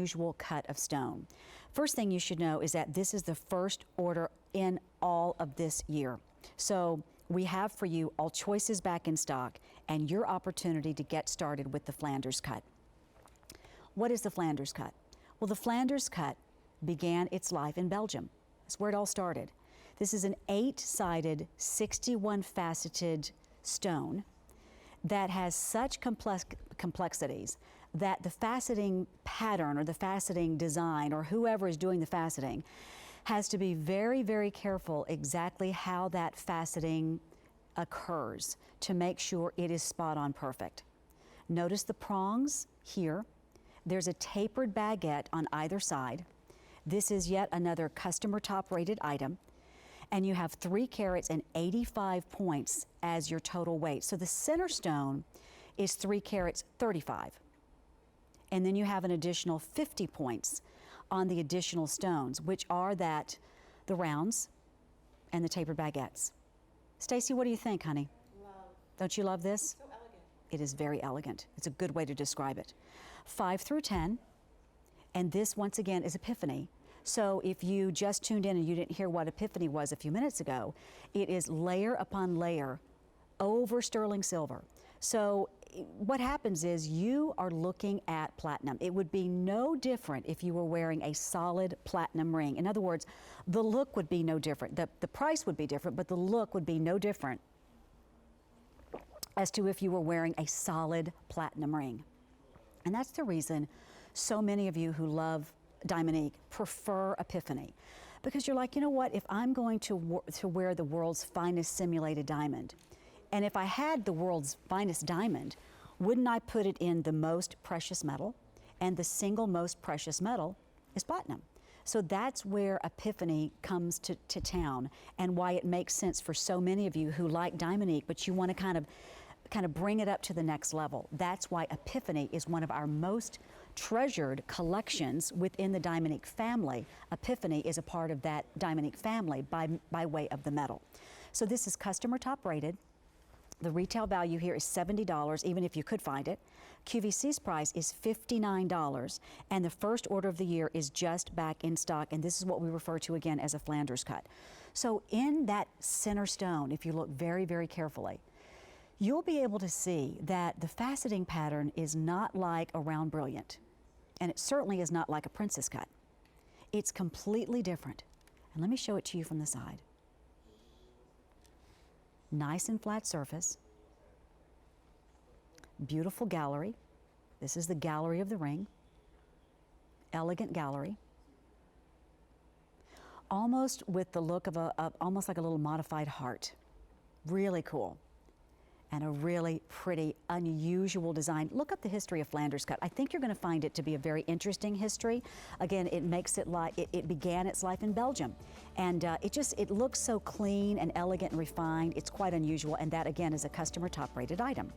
unusual cut of stone. First thing you should know is that this is the first order in all of this year. So we have for you all choices back in stock and your opportunity to get started with the Flanders cut. What is the Flanders cut? Well, the Flanders cut began its life in Belgium. That's where it all started. This is an 8-sided, 61-faceted stone that has such complexities that the faceting pattern or the faceting design or whoever is doing the faceting has to be very, very careful exactly how that faceting occurs to make sure it is spot on perfect. Notice the prongs here. There's a tapered baguette on either side. This is yet another customer top rated item. And you have 3 carats and 85 points as your total weight. So the center stone is 3 carats 35. And then you have an additional 50 points on the additional stones, which are the rounds and the tapered baguettes. Stacy, what do you think, honey? Love. Don't you love this? So elegant. It is very elegant. It's a good way to describe it. 5 through 10, and this once again is Epiphany. So if you just tuned in and you didn't hear what Epiphany was a few minutes ago, it is layer upon layer over sterling silver. So what happens is you are looking at platinum. It would be no different if you were wearing a solid platinum ring. In other words, the look would be no different. The price would be different, but the look would be no different as to if you were wearing a solid platinum ring. And that's the reason so many of you who love Diamonique prefer Epiphany, because you're like, you know what, if I'm going to wear the world's finest simulated diamond, and if I had the world's finest diamond, wouldn't I put it in the most precious metal? And the single most precious metal is platinum. So that's where Epiphany comes to town, and why it makes sense for so many of you who like Diamonique, but you want to kind of bring it up to the next level. That's why Epiphany is one of our most treasured collections within the Diamonique family. Epiphany is a part of that Diamonique family by way of the metal. So this is customer top rated. The retail value here is $70, even if you could find it. QVC's price is $59, and the first order of the year is just back in stock, and this is what we refer to again as a Flanders cut. So in that center stone, if you look very, very carefully, you'll be able to see that the faceting pattern is not like a round brilliant, and it certainly is not like a princess cut. It's completely different. And let me show it to you from the side. Nice and flat surface, beautiful gallery. This is the gallery of the ring, elegant gallery. Almost with the look of almost like a little modified heart. Really cool. And a really pretty, unusual design. Look up the history of Flanders cut. I think you're going to find it to be a very interesting history. Again, it makes it like it began its life in Belgium, and it looks so clean and elegant and refined. It's quite unusual, and that again is a customer top-rated item.